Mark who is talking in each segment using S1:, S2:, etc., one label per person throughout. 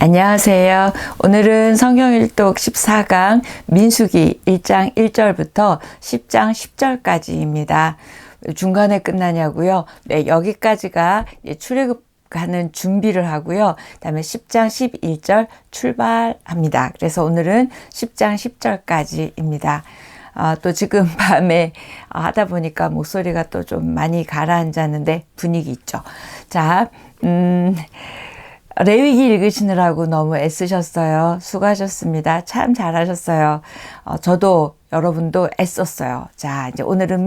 S1: 안녕하세요. 오늘은 성경일독 14강 민수기 1장 1절부터 10장 10절까지입니다. 중간에 끝나냐고요? 네, 여기까지가 출애굽하는 준비를 하고요. 그다음에 10장 11절 출발합니다. 그래서 오늘은 10장 10절까지입니다. 또 지금 밤에 하다 보니까 목소리가 또 좀 많이 가라앉았는데 분위기 있죠. 자, 레위기 읽으시느라고 너무 애쓰셨어요. 수고하셨습니다. 참 잘하셨어요. 저도 여러분도 애썼어요. 자, 이제 오늘은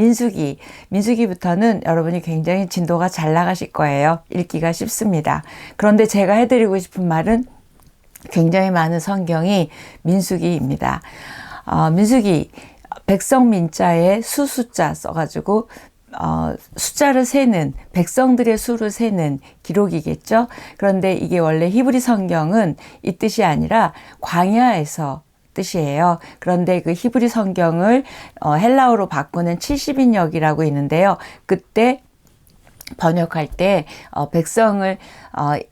S1: 민수기부터는 여러분이 굉장히 진도가 잘 나가실 거예요. 읽기가 쉽습니다. 그런데 제가 해드리고 싶은 말은 굉장히 많은 성경이 민수기입니다. 민수기 백성 민자에 수숫자 써가지고 숫자를 세는, 백성들의 수를 세는 기록이겠죠. 그런데 이게 원래 히브리 성경은 이 뜻이 아니라 광야에서 뜻이에요. 그런데 그 히브리 성경을 헬라어로 바꾸는 70인역이라고 있는데요. 그때 번역할 때 백성을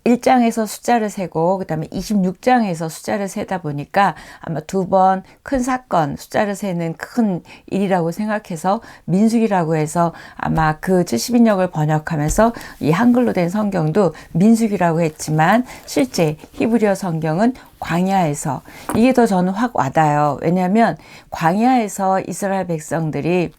S1: 1장에서 숫자를 세고 그 다음에 26장에서 숫자를 세다 보니까 아마 두 번 큰 사건 숫자를 세는 큰 일이라고 생각해서 민수기라고 해서 아마 그 70인역을 번역하면서 이 한글로 된 성경도 민수기라고 했지만 실제 히브리어 성경은 광야에서, 이게 더 저는 확 와닿아요. 왜냐하면 광야에서 이스라엘 백성들이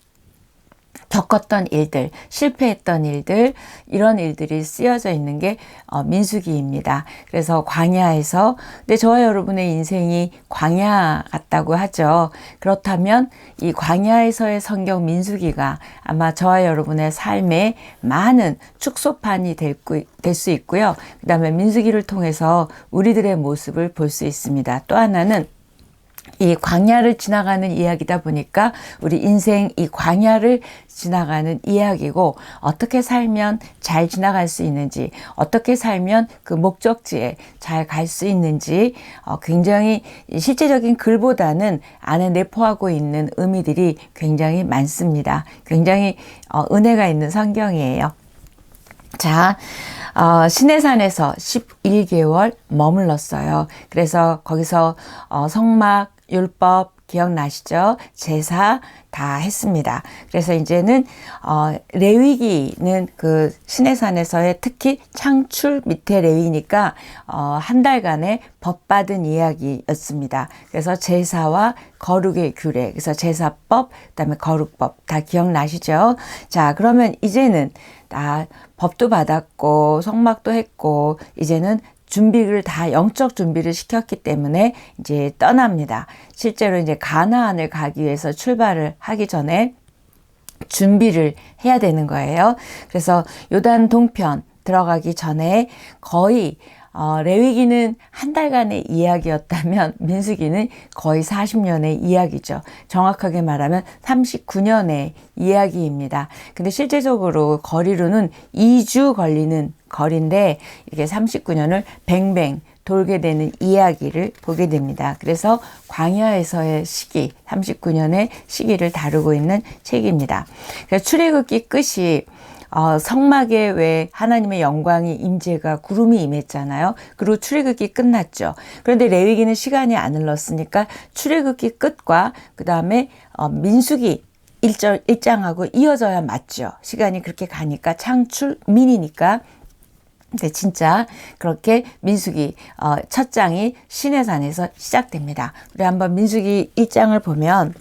S1: 겪었던 일들, 실패했던 일들, 이런 일들이 쓰여져 있는 게 민수기입니다. 그래서 광야에서, 근데 저와 여러분의 인생이 광야 같다고 하죠. 그렇다면 이 광야에서의 성경 민수기가 아마 저와 여러분의 삶에 많은 축소판이 될 수 있고요. 그 다음에 민수기를 통해서 우리들의 모습을 볼 수 있습니다. 또 하나는 이 광야를 지나가는 이야기다 보니까 우리 인생 이 광야를 지나가는 이야기고, 어떻게 살면 잘 지나갈 수 있는지, 어떻게 살면 그 목적지에 잘 갈 수 있는지 굉장히 실제적인 글보다는 안에 내포하고 있는 의미들이 굉장히 많습니다. 굉장히 은혜가 있는 성경이에요. 자, 시내산에서 11개월 머물렀어요. 그래서 거기서 성막, 율법 기억나시죠? 제사 다 했습니다. 그래서 이제는 레위기는 그 시내산에서의 특히 창출 밑에 레위니까 한 달간의 법 받은 이야기였습니다. 그래서 제사와 거룩의 규례, 그래서 제사법, 그다음에 거룩법 다 기억나시죠? 자, 그러면 이제는 다 법도 받았고 성막도 했고 이제는 준비를 다 영적 준비를 시켰기 때문에 이제 떠납니다. 실제로 이제 가나안을 가기 위해서 출발을 하기 전에 준비를 해야 되는 거예요. 그래서 요단 동편 들어가기 전에 거의 레위기는 한 달간의 이야기였다면 민수기는 거의 40년의 이야기죠. 정확하게 말하면 39년의 이야기입니다. 근데 실제적으로 거리로는 2주 걸리는 거리인데 이렇게 39년을 뱅뱅 돌게 되는 이야기를 보게 됩니다. 그래서 광야에서의 시기, 39년의 시기를 다루고 있는 책입니다. 그래서 출애굽기 끝이 성막에 왜 하나님의 영광이 임재가 구름이 임했잖아요. 그리고 출애굽기 끝났죠. 그런데 레위기는 시간이 안 흘렀으니까 출애굽기 끝과 그 다음에 민수기 1장하고 이어져야 맞죠. 시간이 그렇게 가니까 창출민이니까. 근데 진짜 그렇게 민수기 첫 장이 시내산에서 시작됩니다. 우리 한번 민수기 1장을 보면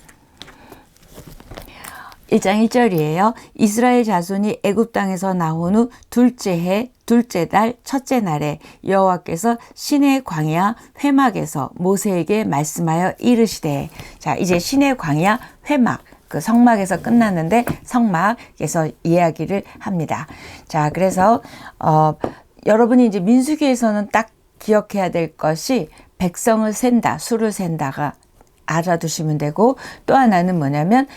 S1: 1장 1절이에요. 이스라엘 자손이 애굽 땅에서 나온 후 둘째 해 둘째 달 첫째 날에 여호와께서 시내 광야 회막에서 모세에게 말씀하여 이르시되. 자, 이제 시내 광야 회막, 그 성막에서 끝났는데 성막에서 이야기를 합니다. 자, 그래서 여러분이 이제 민수기에서는 딱 기억해야 될 것이 백성을 센다, 수를 센다가 알아두시면 되고, 또 하나는 뭐냐면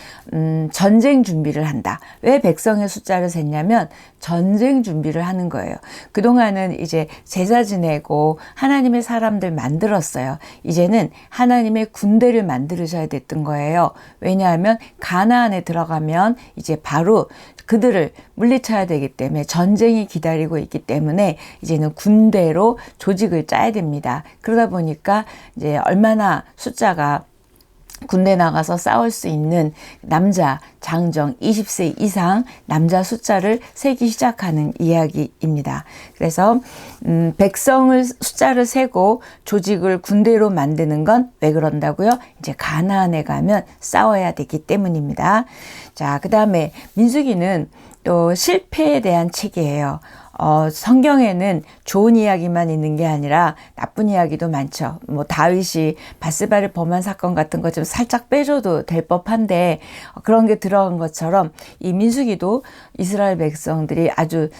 S1: 전쟁 준비를 한다. 왜 백성의 숫자를 셌냐면 전쟁 준비를 하는 거예요. 그동안은 이제 제사 지내고 하나님의 사람들 만들었어요. 이제는 하나님의 군대를 만들으셔야 됐던 거예요. 왜냐하면 가나안에 들어가면 이제 바로 그들을 물리쳐야 되기 때문에 전쟁이 기다리고 있기 때문에 이제는 군대로 조직을 짜야 됩니다. 그러다 보니까 이제 얼마나 숫자가 군대 나가서 싸울 수 있는 남자 장정 20세 이상 남자 숫자를 세기 시작하는 이야기입니다. 그래서 백성을 숫자를 세고 조직을 군대로 만드는 건 왜 그런다고요? 이제 가나안에 가면 싸워야 되기 때문입니다. 자, 그다음에 민수기는 또 실패에 대한 책이에요. 성경에는 좋은 이야기만 있는 게 아니라 나쁜 이야기도 많죠. 뭐 다윗이 밧세바를 범한 사건 같은 거 좀 살짝 빼줘도 될 법한데 그런 게 들어간 것처럼 이 민수기도 이스라엘 백성들이 아주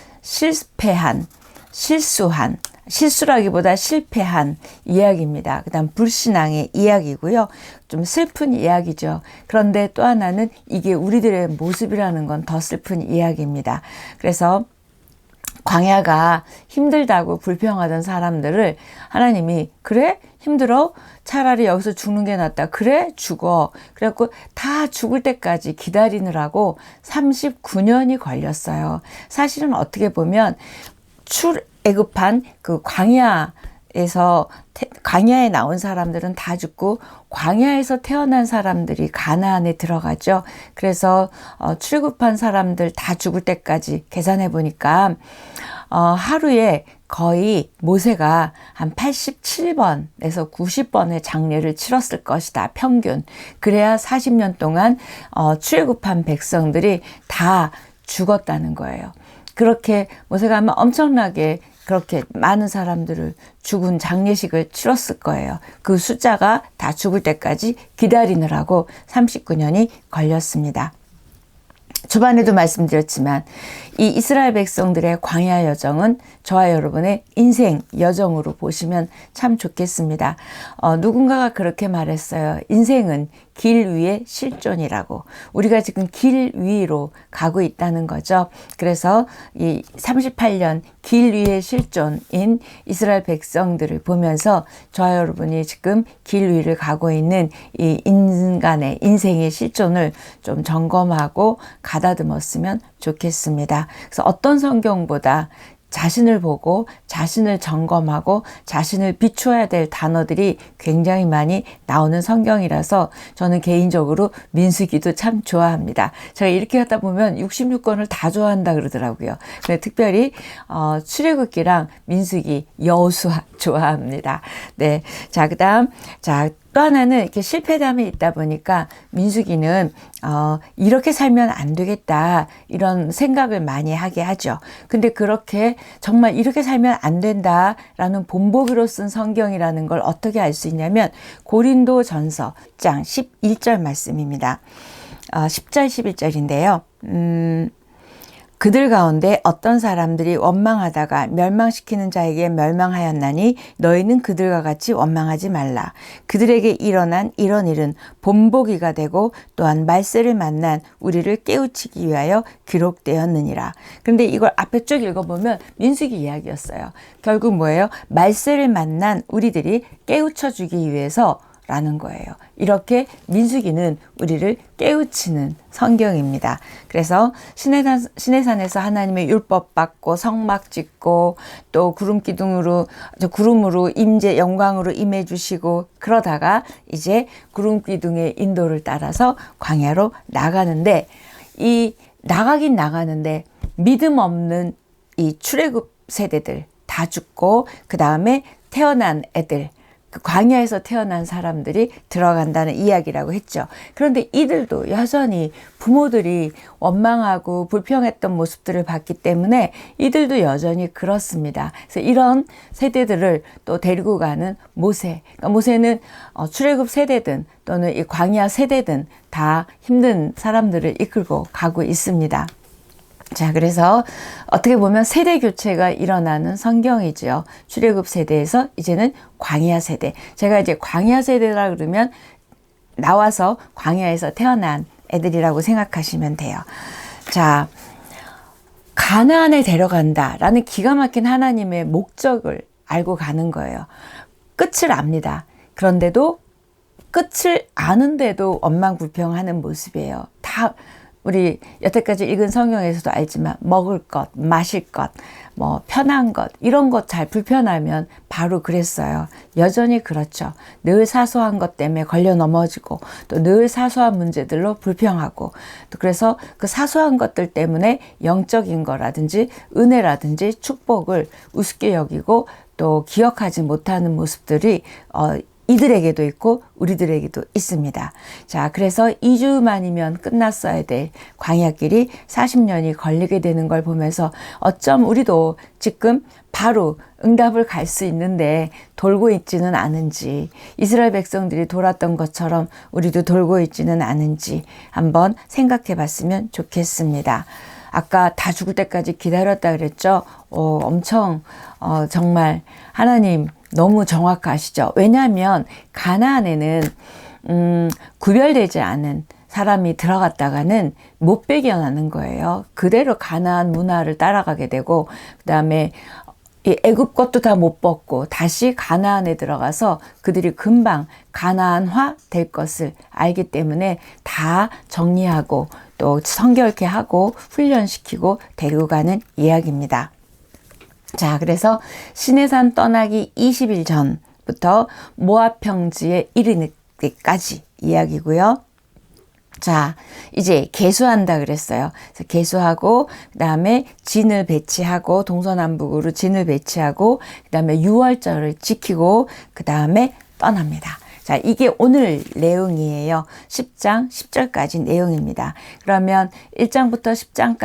S1: 실수라기보다 실패한 이야기입니다. 그다음 불신앙의 이야기고요. 좀 슬픈 이야기죠. 그런데 또 하나는 이게 우리들의 모습이라는 건 더 슬픈 이야기입니다. 그래서 광야가 힘들다고 불평하던 사람들을 하나님이 그래? 힘들어? 차라리 여기서 죽는 게 낫다. 그래? 죽어. 그래갖고 다 죽을 때까지 기다리느라고 39년이 걸렸어요. 사실은 어떻게 보면 출애굽한 그 광야에 나온 사람들은 다 죽고 광야에서 태어난 사람들이 가나안에 들어가죠. 그래서 출애굽한 사람들 다 죽을 때까지 계산해 보니까 하루에 거의 모세가 한 87번에서 90번의 장례를 치렀을 것이다. 평균. 그래야 40년 동안 출애굽한 백성들이 다 죽었다는 거예요. 그렇게 모세가 아마 엄청나게 그렇게 많은 사람들을 죽은 장례식을 치렀을 거예요. 그 숫자가 다 죽을 때까지 기다리느라고 39년이 걸렸습니다. 초반에도 말씀드렸지만 이 이스라엘 백성들의 광야 여정은 저와 여러분의 인생 여정으로 보시면 참 좋겠습니다. 누군가가 그렇게 말했어요. 인생은 길 위의 실존이라고. 우리가 지금 길 위로 가고 있다는 거죠. 그래서 이 38년 길 위의 실존인 이스라엘 백성들을 보면서 저와 여러분이 지금 길 위를 가고 있는 이 인간의 인생의 실존을 좀 점검하고 가다듬었으면 좋겠습니다. 그래서 어떤 성경보다 자신을 보고 자신을 점검하고 자신을 비추어야 될 단어들이 굉장히 많이 나오는 성경이라서 저는 개인적으로 민수기도 참 좋아합니다. 제가 이렇게 하다 보면 66권을 다 좋아한다 그러더라고요. 근데 특별히 출애굽기랑 민수기, 여호수아 좋아합니다. 네, 자 그다음 또 하나는 이렇게 실패담이 있다 보니까 민수기는 이렇게 살면 안 되겠다 이런 생각을 많이 하게 하죠. 근데 그렇게 정말 이렇게 살면 안 된다라는 본보기로 쓴 성경이라는 걸 어떻게 알 수 있냐면 고린도전서 10장 11절 말씀입니다. 10절 11절인데요. 그들 가운데 어떤 사람들이 원망하다가 멸망시키는 자에게 멸망하였나니 너희는 그들과 같이 원망하지 말라. 그들에게 일어난 이런 일은 본보기가 되고 또한 말세를 만난 우리를 깨우치기 위하여 기록되었느니라. 그런데 이걸 앞에 쭉 읽어보면 민수기 이야기였어요. 결국 뭐예요? 말세를 만난 우리들이 깨우쳐주기 위해서 라는 거예요. 이렇게 민수기는 우리를 깨우치는 성경입니다. 그래서 시내산에서 하나님의 율법 받고 성막 짓고 또 구름으로 영광으로 임해 주시고 그러다가 이제 구름 기둥의 인도를 따라서 광야로 나가는데 나가긴 나가는데 믿음 없는 이 출애굽 세대들 다 죽고 그 다음에 태어난 애들 광야에서 태어난 사람들이 들어간다는 이야기라고 했죠. 그런데 이들도 여전히 부모들이 원망하고 불평했던 모습들을 봤기 때문에 이들도 여전히 그렇습니다. 그래서 이런 세대들을 또 데리고 가는 모세. 그러니까 모세는 출애굽 세대든 또는 이 광야 세대든 다 힘든 사람들을 이끌고 가고 있습니다. 자, 그래서 어떻게 보면 세대 교체가 일어나는 성경이죠. 출애굽 세대에서 이제는 광야 세대. 제가 이제 광야 세대라 그러면 나와서 광야에서 태어난 애들이라고 생각하시면 돼요. 자, 가나안에 데려간다라는 기가 막힌 하나님의 목적을 알고 가는 거예요. 끝을 압니다. 그런데도 끝을 아는데도 원망불평하는 모습이에요. 다 우리 여태까지 읽은 성경에서도 알지만 먹을 것, 마실 것, 뭐 편한 것 이런 것 잘 불편하면 바로 그랬어요. 여전히 그렇죠. 늘 사소한 것 때문에 걸려 넘어지고 또 늘 사소한 문제들로 불평하고 또 그래서 그 사소한 것들 때문에 영적인 거라든지 은혜라든지 축복을 우습게 여기고 또 기억하지 못하는 모습들이 이들에게도 있고 우리들에게도 있습니다. 자, 그래서 2주 만이면 끝났어야 될 광야길이 40년이 걸리게 되는 걸 보면서 어쩜 우리도 지금 바로 응답을 갈 수 있는데 돌고 있지는 않은지, 이스라엘 백성들이 돌았던 것처럼 우리도 돌고 있지는 않은지 한번 생각해 봤으면 좋겠습니다. 아까 다 죽을 때까지 기다렸다 그랬죠? 엄청 정말 하나님 너무 정확하시죠. 왜냐하면 가나안에는 구별되지 않은 사람이 들어갔다가는 못 배겨나는 거예요. 그대로 가나안 문화를 따라가게 되고 그다음에 이 애굽 것도 다 못 벗고 다시 가나안에 들어가서 그들이 금방 가나안화 될 것을 알기 때문에 다 정리하고 또 성결케 하고 훈련시키고 데리고 가는 이야기입니다. 자, 그래서 시내산 떠나기 20일 전부터 모압 평지에 이르기까지 이야기고요. 자, 이제 계수한다 그랬어요. 그래서 계수하고 그다음에 진을 배치하고 동서남북으로 진을 배치하고 그다음에 유월절을 지키고 그다음에 떠납니다. 자, 이게 오늘 내용이에요. 10장 10절까지 내용입니다. 그러면 1장부터 10장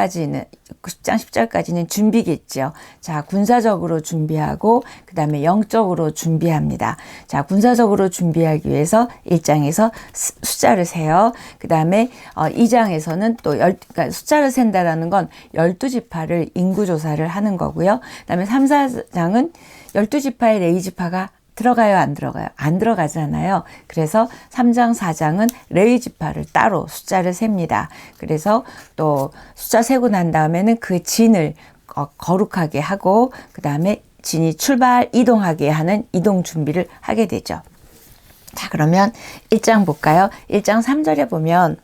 S1: 10절까지는 준비겠죠. 자, 군사적으로 준비하고 그 다음에 영적으로 준비합니다. 자, 군사적으로 준비하기 위해서 1장에서 숫자를 세요. 그 다음에 2장에서는 또 그러니까 숫자를 센다라는 건 12지파를 인구조사를 하는 거고요. 그 다음에 3, 4장은 12지파의 레위지파가 들어가요, 안 들어가요? 안 들어가잖아요. 그래서 3장, 4장은 레위지파를 따로 숫자를 셉니다. 그래서 또 숫자 세고 난 다음에는 그 진을 거룩하게 하고 그 다음에 진이 출발, 이동하게 하는 이동 준비를 하게 되죠. 자, 그러면 1장 볼까요? 1장 3절에 보면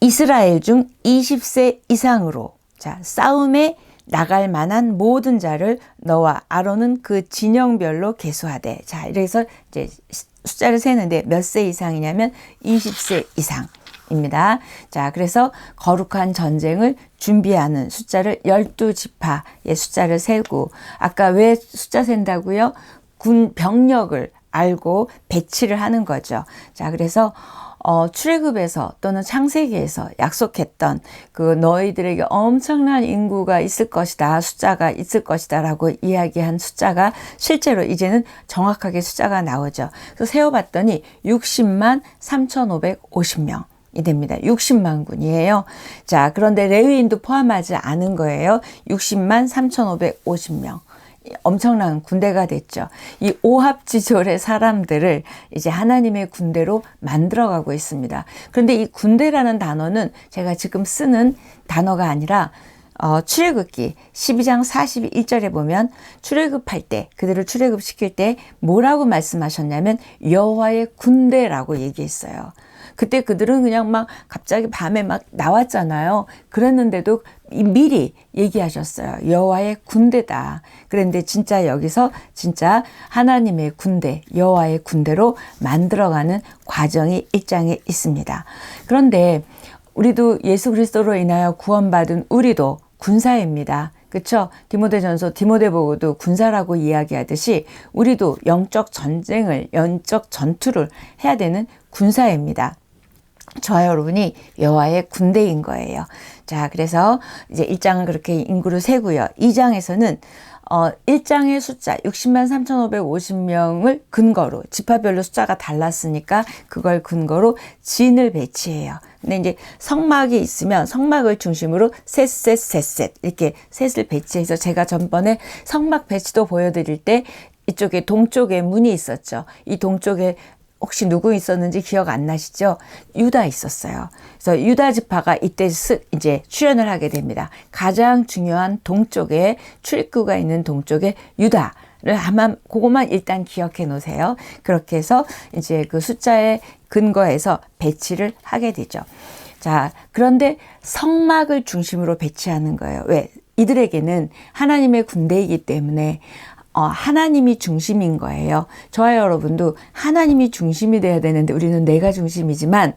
S1: 이스라엘 중 20세 이상으로 자, 싸움에 나갈 만한 모든 자를 너와 아론은 그 진영별로 계수하되. 자, 이래서 이제 숫자를 세는데 몇 세 이상이냐면 20세 이상입니다. 자, 그래서 거룩한 전쟁을 준비하는 숫자를 12지파의 숫자를 세고, 아까 왜 숫자 센다고요? 군 병력을 알고 배치를 하는 거죠. 자, 그래서 출애굽에서 또는 창세기에서 약속했던 그 너희들에게 엄청난 인구가 있을 것이다, 숫자가 있을 것이다 라고 이야기한 숫자가 실제로 이제는 정확하게 숫자가 나오죠. 그래서 세어봤더니 60만 3,550명. 이 됩니다. 60만 군이에요. 자, 그런데 레위인도 포함하지 않은 거예요. 60만 3,550명. 엄청난 군대가 됐죠. 이 오합지졸의 사람들을 이제 하나님의 군대로 만들어가고 있습니다. 그런데 이 군대라는 단어는 제가 지금 쓰는 단어가 아니라 출애굽기 12장 41절에 보면 출애굽할 때, 그들을 출애굽시킬 때 뭐라고 말씀하셨냐면 여호와의 군대라고 얘기했어요. 그때 그들은 그냥 막 갑자기 밤에 막 나왔잖아요. 그랬는데도 미리 얘기하셨어요. 여호와의 군대다. 그런데 진짜 여기서 진짜 하나님의 군대, 여호와의 군대로 만들어가는 과정이 1장에 있습니다. 그런데 우리도 예수 그리스도로 인하여 구원받은 우리도 군사입니다. 그렇죠? 디모데전서 디모데보고도 군사라고 이야기하듯이 우리도 영적 전쟁을, 영적 전투를 해야 되는 군사입니다. 저와 여러분이 여호와의 군대인 거예요. 자, 그래서 이제 1장은 그렇게 인구를 세고요. 2장에서는 1장의 숫자 60만 3,550명을 근거로, 지파별로 숫자가 달랐으니까 그걸 근거로 진을 배치해요. 근데 이제 성막이 있으면 성막을 중심으로 셋 이렇게 셋을 배치해서, 제가 전번에 성막 배치도 보여드릴 때 이쪽에 동쪽에 문이 있었죠. 이 동쪽에 혹시 누구 있었는지 기억 안 나시죠? 유다 있었어요. 그래서 유다 지파가 이때 이제 출현을 하게 됩니다. 가장 중요한 동쪽에, 출입구가 있는 동쪽에 유다를 아마 그것만 일단 기억해 놓으세요. 그렇게 해서 이제 그 숫자의 근거해서 배치를 하게 되죠. 자, 그런데 성막을 중심으로 배치하는 거예요. 왜? 이들에게는 하나님의 군대이기 때문에 하나님이 중심인 거예요. 저와 여러분도 하나님이 중심이 돼야 되는데 우리는 내가 중심이지만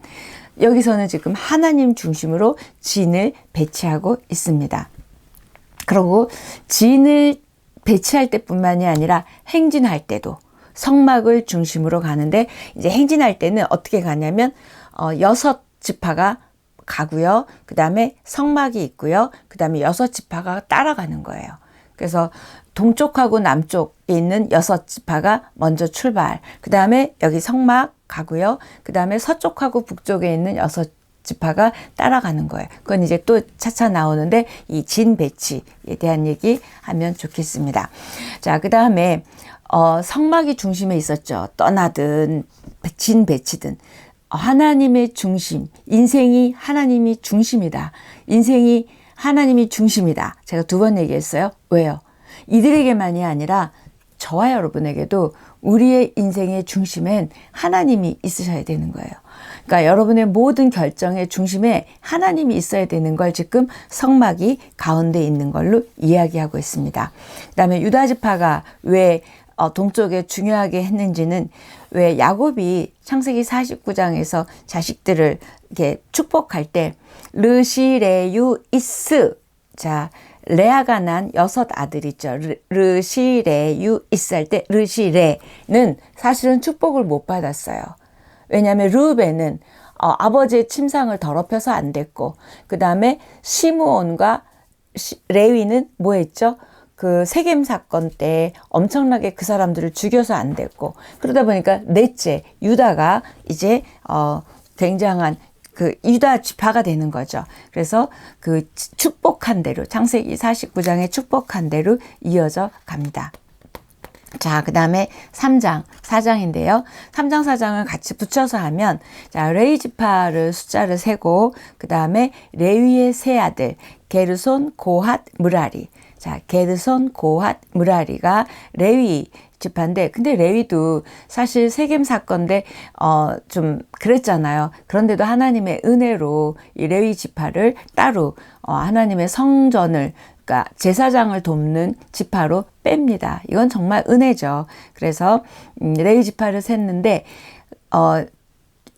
S1: 여기서는 지금 하나님 중심으로 진을 배치하고 있습니다. 그리고 진을 배치할 때뿐만이 아니라 행진할 때도 성막을 중심으로 가는데 이제 행진할 때는 어떻게 가냐면 6지파가 가고요. 그 다음에 성막이 있고요. 그 다음에 6지파가 따라가는 거예요. 그래서 동쪽하고 남쪽에 있는 6지파가 먼저 출발. 그 다음에 여기 성막 가고요. 그 다음에 서쪽하고 북쪽에 있는 6지파가 따라가는 거예요. 그건 이제 또 차차 나오는데 이 진 배치에 대한 얘기 하면 좋겠습니다. 자, 그 다음에 성막이 중심에 있었죠. 떠나든 진 배치든 하나님의 중심, 인생이 하나님이 중심이다. 인생이 하나님이 중심이다. 제가 2번 얘기했어요. 왜요? 이들에게만이 아니라 저와 여러분에게도 우리의 인생의 중심엔 하나님이 있으셔야 되는 거예요. 그러니까 여러분의 모든 결정의 중심에 하나님이 있어야 되는 걸 지금 성막이 가운데 있는 걸로 이야기하고 있습니다. 그 다음에 유다지파가 왜 동쪽에 중요하게 했는지는 왜 야곱이 창세기 49장에서 자식들을 이렇게 축복할 때 르시레유 이스, 자, 레아가 난 6 아들이죠. 르시레유 이스 할 때 르시레는 사실은 축복을 못 받았어요. 왜냐하면 르우벤은 아버지의 침상을 더럽혀서 안 됐고, 그 다음에 시므온과 레위는 뭐 했죠? 그 세겜 사건 때 엄청나게 그 사람들을 죽여서 안 됐고, 그러다 보니까 넷째 유다가 이제 굉장한 그 유다 지파가 되는 거죠. 그래서 그 축복한 대로 창세기 49장의 축복한 대로 이어져 갑니다. 자, 그 다음에 3장, 4장인데요. 3장, 4장을 같이 붙여서 하면, 자, 레위 지파를 숫자를 세고, 그 다음에 레위의 세 아들, 게르손, 고핫, 무라리. 자, 게르손, 고핫, 무라리가 레위 지파인데, 근데 레위도 사실 세겜 사건인데, 좀 그랬잖아요. 그런데도 하나님의 은혜로 이 레위 지파를 따로, 하나님의 성전을, 그러니까 제사장을 돕는 지파로 뺍니다. 이건 정말 은혜죠. 그래서 레위 지파를 셌는데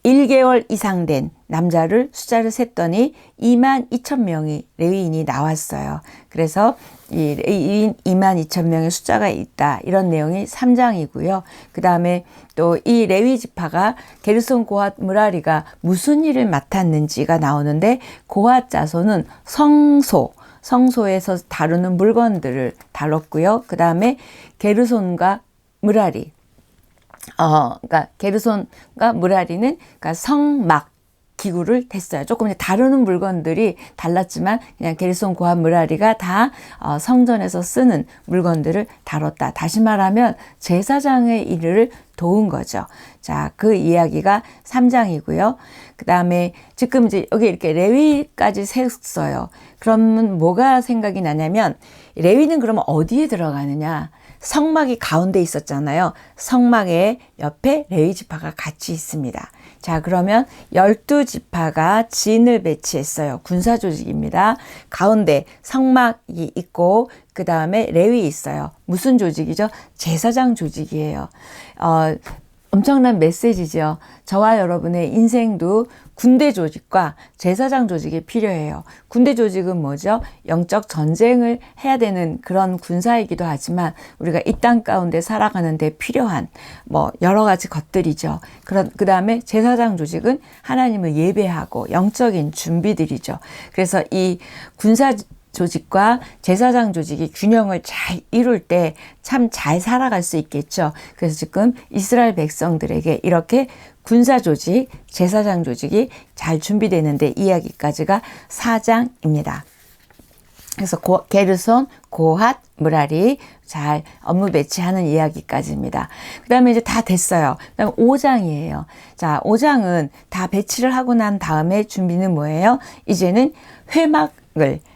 S1: 1개월 이상 된 남자를 숫자를 셌더니 22,000명이 레위인이 나왔어요. 그래서 이 레위인 22,000명의 숫자가 있다. 이런 내용이 3장이고요. 그 다음에 또 이 레위 지파가 게르손 고핫 무라리가 무슨 일을 맡았는지가 나오는데 고핫 자손은 성소에서 다루는 물건들을 다뤘고요. 그 다음에 게르손과 무라리, 그러니까 게르손과 무라리는 그러니까 성막 기구를 댔어요. 조금 다루는 물건들이 달랐지만 그냥 게르손 고핫 무라리가 다 성전에서 쓰는 물건들을 다뤘다. 다시 말하면 제사장의 일을 도운 거죠. 자, 그 이야기가 3장이고요. 그 다음에 지금 이제 여기 이렇게 레위까지 셌어요. 그러면 뭐가 생각이 나냐면 레위는 그러면 어디에 들어가느냐? 성막이 가운데 있었잖아요. 성막의 옆에 레위 지파가 같이 있습니다. 자, 그러면 12지파가 진을 배치했어요. 군사 조직입니다. 가운데 성막이 있고 그 다음에 레위 있어요. 무슨 조직이죠? 제사장 조직이에요. 엄청난 메시지죠. 저와 여러분의 인생도 군대 조직과 제사장 조직이 필요해요. 군대 조직은 뭐죠? 영적 전쟁을 해야 되는 그런 군사이기도 하지만 우리가 이 땅 가운데 살아가는데 필요한 여러 가지 것들이죠. 그 다음에 제사장 조직은 하나님을 예배하고 영적인 준비들이죠. 그래서 이 군사 조직과 제사장 조직이 균형을 잘 이룰 때 참 잘 살아갈 수 있겠죠. 그래서 지금 이스라엘 백성들에게 이렇게 군사 조직, 제사장 조직이 잘 준비되는데 이야기까지가 4장입니다. 그래서 게르손, 고핫, 무라리 잘 업무 배치하는 이야기까지입니다. 그 다음에 이제 다 됐어요. 그 다음에 5장이에요. 자, 5장은 다 배치를 하고 난 다음에 준비는 뭐예요? 이제는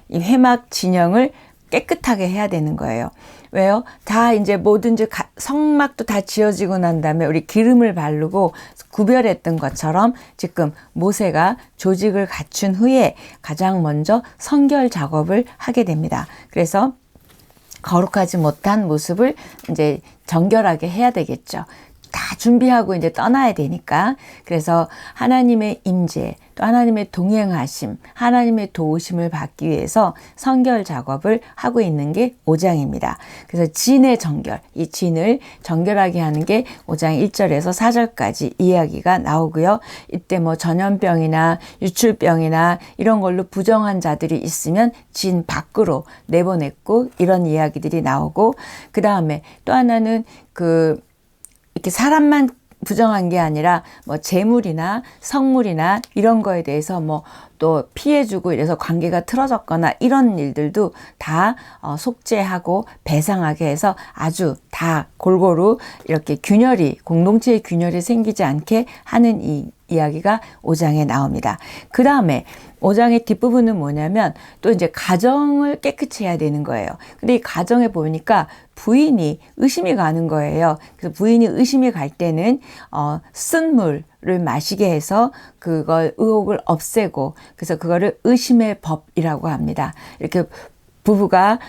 S1: 이 회막 진영을 깨끗하게 해야 되는 거예요. 왜요? 다 이제 뭐든지 성막도 다 지어지고 난 다음에 우리 기름을 바르고 구별했던 것처럼 지금 모세가 조직을 갖춘 후에 가장 먼저 성결 작업을 하게 됩니다. 그래서 거룩하지 못한 모습을 이제 정결하게 해야 되겠죠. 다 준비하고 이제 떠나야 되니까. 그래서 하나님의 임재, 또 하나님의 동행하심, 하나님의 도우심을 받기 위해서 성결 작업을 하고 있는 게 5장입니다. 그래서 진의 정결, 이 진을 정결하게 하는 게 5장 1절에서 4절까지 이야기가 나오고요. 이때 뭐 전염병이나 유출병이나 이런 걸로 부정한 자들이 있으면 진 밖으로 내보냈고 이런 이야기들이 나오고, 그 다음에 또 하나는 이렇게 사람만 부정한 게 아니라 뭐 재물이나 성물이나 이런 거에 대해서 뭐 또 피해주고 이래서 관계가 틀어졌거나 이런 일들도 다 속죄하고 배상하게 해서 아주 다 골고루 이렇게 공동체의 균열이 생기지 않게 하는 이 이야기가 5장에 나옵니다. 그 다음에 5장의 뒷부분은 뭐냐면 또 이제 가정을 깨끗이 해야 되는 거예요. 근데 이 가정에 보니까 부인이 의심이 가는 거예요. 그래서 부인이 의심이 갈 때는 쓴 물을 마시게 해서 그걸 의혹을 없애고, 그래서 그거를 의심의 법이라고 합니다. 이렇게 부부가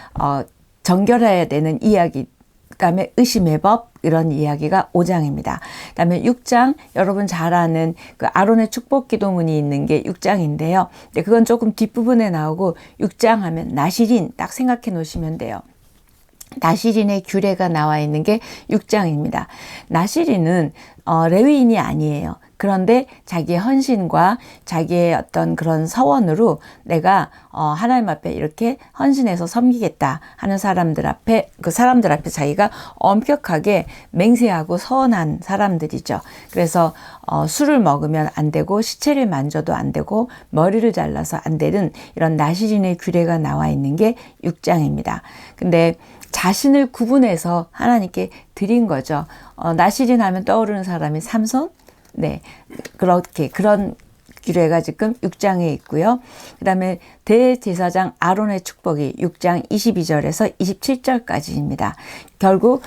S1: 정결해야 되는 이야기, 그다음에 의심의 법, 이런 이야기가 5장입니다. 그다음에 6장, 여러분 잘 아는 그 아론의 축복 기도문이 있는 게 6장인데요. 근데 그건 조금 뒷부분에 나오고 6장 하면 나실인 딱 생각해 놓으시면 돼요. 나실인의 규례가 나와 있는 게 6장입니다. 나실인은 레위인이 아니에요. 그런데 자기의 헌신과 자기의 어떤 그런 서원으로 내가 하나님 앞에 이렇게 헌신해서 섬기겠다 하는 사람들 앞에, 그 사람들 앞에 자기가 엄격하게 맹세하고 서원한 사람들이죠. 그래서 술을 먹으면 안 되고 시체를 만져도 안 되고 머리를 잘라서 안 되는 이런 나실인의 규례가 나와 있는 게 6장입니다. 근데 자신을 구분해서 하나님께 드린 거죠. 나실인 하면 떠오르는 사람이 삼손? 네, 그런 규례가 지금 6장에 있고요. 그 다음에 대제사장 아론의 축복이 6장 22절에서 27절까지입니다. 결국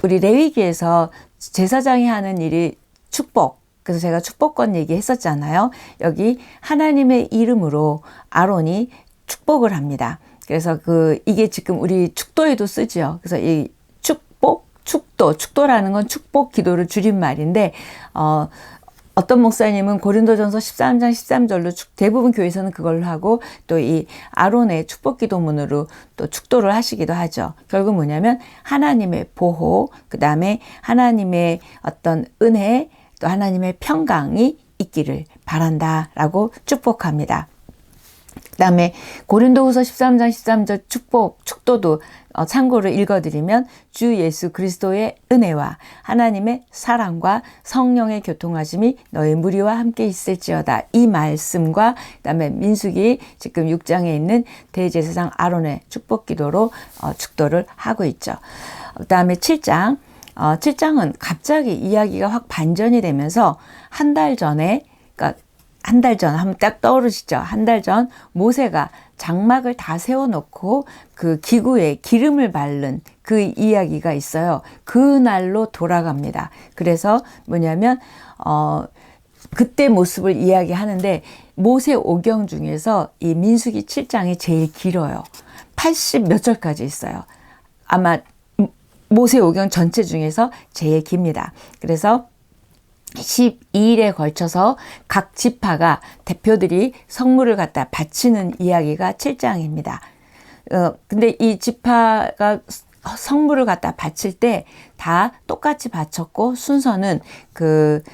S1: 우리 레위기에서 제사장이 하는 일이 축복, 그래서 제가 축복권 얘기했었잖아요. 여기 하나님의 이름으로 아론이 축복을 합니다. 그래서 이게 지금 우리 축도에도 쓰죠. 그래서 이 축도라는 건 축복 기도를 줄임말인데, 어떤 목사님은 고린도전서 13장 13절로 대부분 교회에서는 그걸로 하고, 또 이 아론의 축복 기도문으로 또 축도를 하시기도 하죠. 결국 뭐냐면 하나님의 보호, 그 다음에 하나님의 어떤 은혜, 또 하나님의 평강이 있기를 바란다라고 축복합니다. 그 다음에 고린도후서 13장 13절 축도도 참고로 읽어드리면 주 예수 그리스도의 은혜와 하나님의 사랑과 성령의 교통하심이 너희 무리와 함께 있을지어다. 이 말씀과 그 다음에 민수기 지금 6장에 있는 대제사장 아론의 축복 기도로 축도를 하고 있죠. 그 다음에 7장. 7장은 갑자기 이야기가 확 반전이 되면서 한 달 전에, 그러니까 한 달 전 한번 딱 떠오르시죠? 한 달 전 모세가 장막을 다 세워놓고 그 기구에 기름을 바른 그 이야기가 있어요. 그 날로 돌아갑니다. 그래서 뭐냐면 그때 모습을 이야기하는데 모세 오경 중에서 이 민수기 7장이 제일 길어요. 80 몇 절까지 있어요. 아마 모세 오경 전체 중에서 제일 깁니다. 그래서 12일에 걸쳐서 각 지파가 대표들이 성물을 갖다 바치는 이야기가 7장입니다. 근데 이 지파가 성물을 갖다 바칠 때 다 똑같이 바쳤고 순서는 그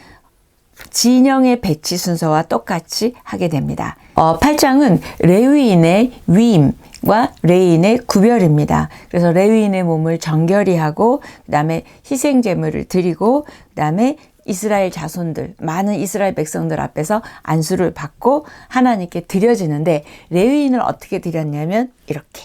S1: 진영의 배치 순서와 똑같이 하게 됩니다. 8장은 레위인의 위임과 레위인의 구별입니다. 그래서 레위인의 몸을 정결히 하고 그 다음에 희생 제물을 드리고 그 다음에 이스라엘 자손들, 많은 이스라엘 백성들 앞에서 안수를 받고 하나님께 드려지는데 레위인을 어떻게 드렸냐면 이렇게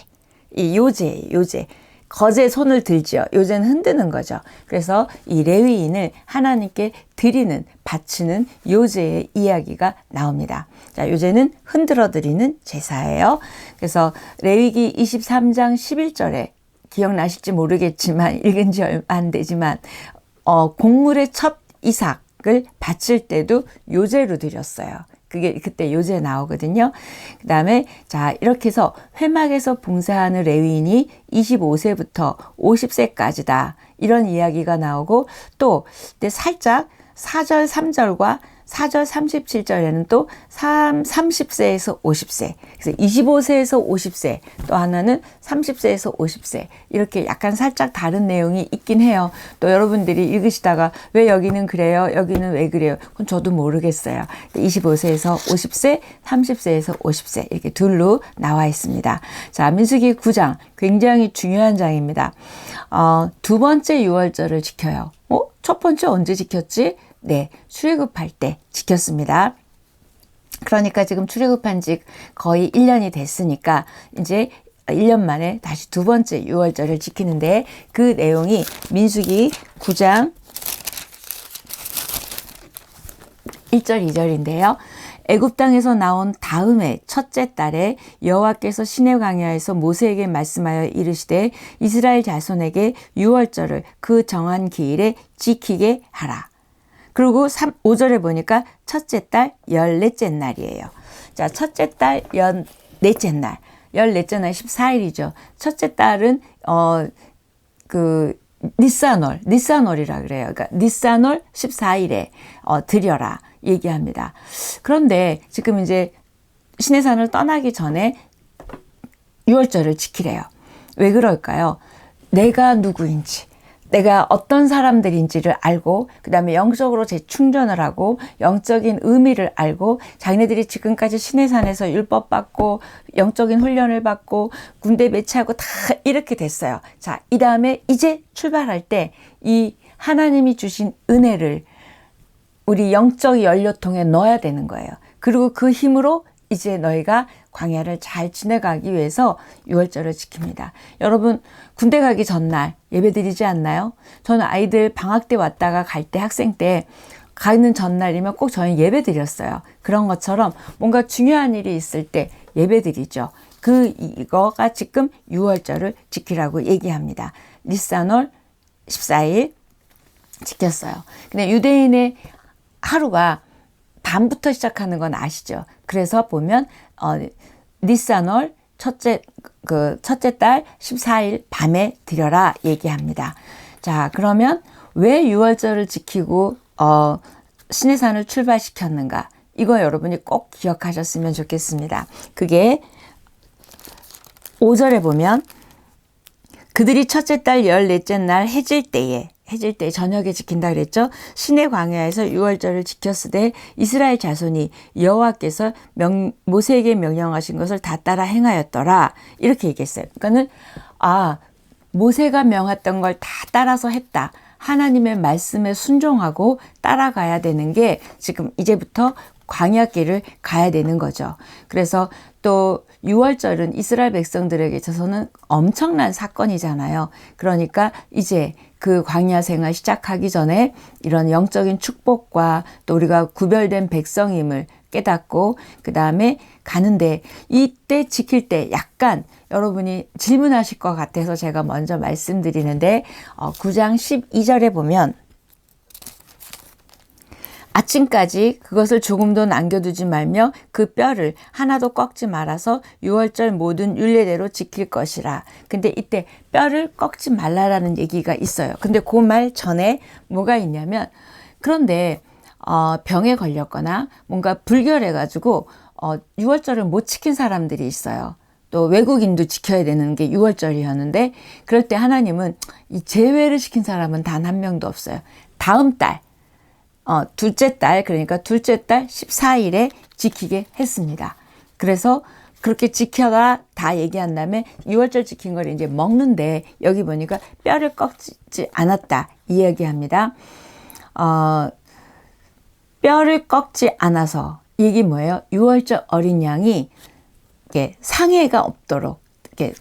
S1: 이 요제 거제 손을 들지요. 요새는 흔드는 거죠. 그래서 이 레위인을 하나님께 드리는, 바치는 요제의 이야기가 나옵니다. 자, 요제는 흔들어 드리는 제사예요. 그래서 레위기 23장 11절에 기억나실지 모르겠지만, 읽은 지 얼마 안 되지만, 곡물의 첫 이삭을 바칠 때도 요제로 드렸어요. 그게 그때 요제 나오거든요. 그 다음에 자, 이렇게 해서 회막에서 봉사하는 레위인이 25세부터 50세까지다. 이런 이야기가 나오고, 또 살짝 4절 3절과 4절 37절에는 또 30세에서 50세, 그래서 25세에서 50세, 또 하나는 30세에서 50세, 이렇게 약간 살짝 다른 내용이 있긴 해요. 또 여러분들이 읽으시다가 왜 여기는 그래요? 여기는 왜 그래요? 그건 저도 모르겠어요. 25세에서 50세, 30세에서 50세 이렇게 둘로 나와 있습니다. 자, 민수기 9장 굉장히 중요한 장입니다. 두 번째 유월절을 지켜요. 첫 번째 언제 지켰지? 네, 출애굽할 때 지켰습니다. 그러니까 지금 출애굽한 지 거의 1년이 됐으니까 이제 1년 만에 다시 두 번째 유월절을 지키는데, 그 내용이 민수기 9장 1절 2절인데요. 애굽 땅에서 나온 다음에 첫째 달에 여호와께서 시내 광야에서 모세에게 말씀하여 이르시되 이스라엘 자손에게 유월절을 그 정한 기일에 지키게 하라. 그리고 5절에 보니까 첫째 달 14째 날이에요. 자, 첫째 달 14째 날. 14째 날 14일이죠. 첫째 달은 니산월이라 그래요. 그러니까 니산월 14일에 드려라 얘기합니다. 그런데 지금 이제 시내산을 떠나기 전에 유월절을 지키래요. 왜 그럴까요? 내가 누구인지, 내가 어떤 사람들인지를 알고, 그 다음에 영적으로 재충전을 하고, 영적인 의미를 알고, 자기네들이 지금까지 시내산에서 율법 받고, 영적인 훈련을 받고, 군대 배치하고 다 이렇게 됐어요. 자, 이 다음에 이제 출발할 때 이 하나님이 주신 은혜를 우리 영적 연료통에 넣어야 되는 거예요. 그리고 그 힘으로 이제 너희가 광야를 잘 지내가기 위해서 유월절을 지킵니다. 여러분, 군대 가기 전날 예배 드리지 않나요? 저는 아이들 방학 때 왔다가 갈 때, 학생 때 가는 전날이면 꼭 저희 예배 드렸어요. 그런 것처럼 뭔가 중요한 일이 있을 때 예배 드리죠. 이거가 지금 유월절을 지키라고 얘기합니다. 니산월 14일 지켰어요. 근데 유대인의 하루가 밤부터 시작하는 건 아시죠? 그래서 보면 니산월 첫째 달 14일 밤에 드려라 얘기합니다. 자, 그러면 왜 유월절을 지키고 시내산을 출발시켰는가? 이거 여러분이 꼭 기억하셨으면 좋겠습니다. 그게 5절에 보면 그들이 첫째 달 14째 날 해질 때 저녁에 지킨다 그랬죠. 시내 광야에서 유월절을 지켰으되 이스라엘 자손이 여호와께서 모세에게 명령하신 것을 다 따라 행하였더라. 이렇게 얘기했어요. 그러니까는 모세가 명했던 걸 다 따라서 했다. 하나님의 말씀에 순종하고 따라가야 되는 게 지금 이제부터 광야길을 가야 되는 거죠. 그래서 또 유월절은 이스라엘 백성들에게 있어서는 엄청난 사건이잖아요. 그러니까 이제 그 광야 생활 시작하기 전에 이런 영적인 축복과 또 우리가 구별된 백성임을 깨닫고 그 다음에 가는데, 이때 지킬 때 약간 여러분이 질문하실 것 같아서 제가 먼저 말씀드리는데 9장 12절에 보면 아침까지 그것을 조금도 남겨두지 말며 그 뼈를 하나도 꺾지 말아서 유월절 모든 율례대로 지킬 것이라. 근데 이때 뼈를 꺾지 말라라는 얘기가 있어요. 근데 그 말 전에 뭐가 있냐면, 그런데 병에 걸렸거나 뭔가 불결해가지고 유월절을 못 지킨 사람들이 있어요. 또 외국인도 지켜야 되는 게 유월절이었는데, 그럴 때 하나님은 이 제외를 시킨 사람은 단 한 명도 없어요. 다음 달 둘째 달, 그러니까 둘째 달 14일에 지키게 했습니다. 그래서 그렇게 지켜라 다 얘기한 다음에 유월절 지킨 걸 이제 먹는데, 여기 보니까 뼈를 꺾지 않았다 이 얘기합니다. 뼈를 꺾지 않아서, 이게 뭐예요? 유월절 어린 양이 이게 상해가 없도록, 이렇게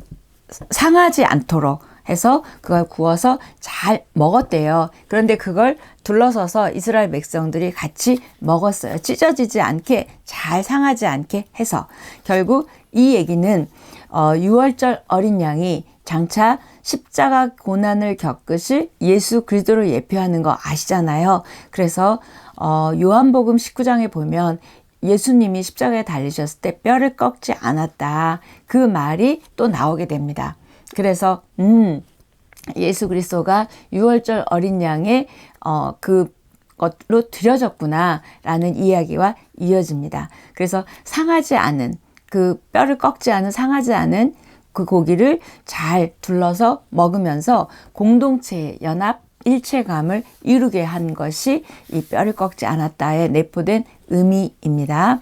S1: 상하지 않도록 해서 그걸 구워서 잘 먹었대요. 그런데 그걸 둘러서서 이스라엘 백성들이 같이 먹었어요. 찢어지지 않게, 잘 상하지 않게 해서. 결국 이 얘기는 6월절 어린 양이 장차 십자가 고난을 겪으실 예수 그리스도를 예표하는 거 아시잖아요. 그래서 요한복음 19장에 보면 예수님이 십자가에 달리셨을 때 뼈를 꺾지 않았다. 그 말이 또 나오게 됩니다. 그래서 예수 그리스도가 6월절 어린 양의 그것로 드려졌구나 라는 이야기와 이어집니다. 그래서 상하지 않은, 그 뼈를 꺾지 않은, 상하지 않은 그 고기를 잘 둘러서 먹으면서 공동체의 연합, 일체감을 이루게 한 것이 이 뼈를 꺾지 않았다에 내포된 의미입니다.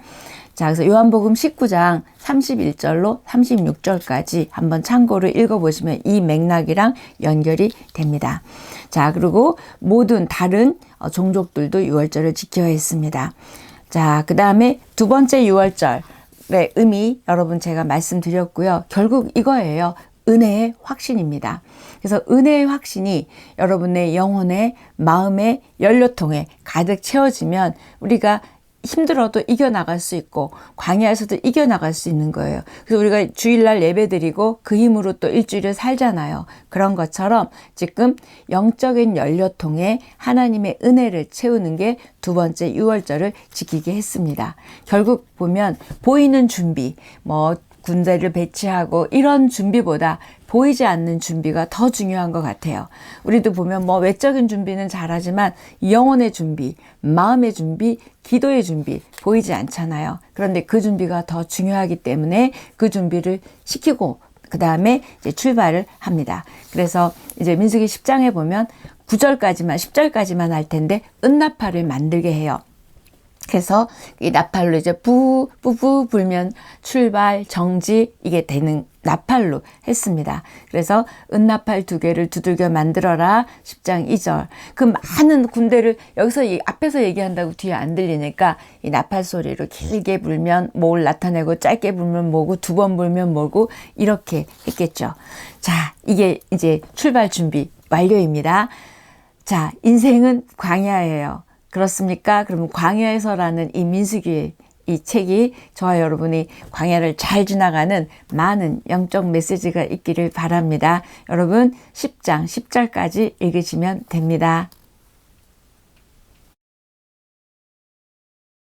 S1: 자, 그래서 요한복음 19장 31절로 36절까지 한번 참고로 읽어보시면 이 맥락이랑 연결이 됩니다. 자, 그리고 모든 다른 종족들도 유월절을 지켜야 했습니다. 자, 그 다음에 두 번째 유월절의 의미 여러분 제가 말씀드렸고요. 결국 이거예요. 은혜의 확신입니다. 그래서 은혜의 확신이 여러분의 영혼의 마음의 연료통에 가득 채워지면 우리가 힘들어도 이겨나갈 수 있고 광야에서도 이겨나갈 수 있는 거예요. 그래서 우리가 주일날 예배드리고 그 힘으로 또 일주일을 살잖아요. 그런 것처럼 지금 영적인 연료통에 하나님의 은혜를 채우는 게 두 번째 유월절을 지키게 했습니다. 결국 보면 보이는 준비, 군대를 배치하고 이런 준비보다 보이지 않는 준비가 더 중요한 것 같아요. 우리도 보면 외적인 준비는 잘하지만 영혼의 준비, 마음의 준비, 기도의 준비 보이지 않잖아요. 그런데 그 준비가 더 중요하기 때문에 그 준비를 시키고 그 다음에 이제 출발을 합니다. 그래서 이제 민수기 10장에 보면 9절까지만 10절까지만 할 텐데 은나팔을 만들게 해요. 그래서 이 나팔로 이제 부부 불면 출발, 정지 이게 되는 나팔로 했습니다. 그래서 은나팔 2개를 두들겨 만들어라 10장 2절. 그 많은 군대를 여기서 앞에서 얘기한다고 뒤에 안 들리니까 이 나팔 소리로 길게 불면 뭘 나타내고 짧게 불면 뭐고 2번 불면 뭐고 이렇게 했겠죠. 자, 이게 이제 출발 준비 완료입니다. 자, 인생은 광야예요. 그렇습니까? 그러면 광야에서라는 이 민수기 이 책이 저와 여러분이 광야를 잘 지나가는 많은 영적 메시지가 있기를 바랍니다. 여러분 10장 10절까지 읽으시면 됩니다.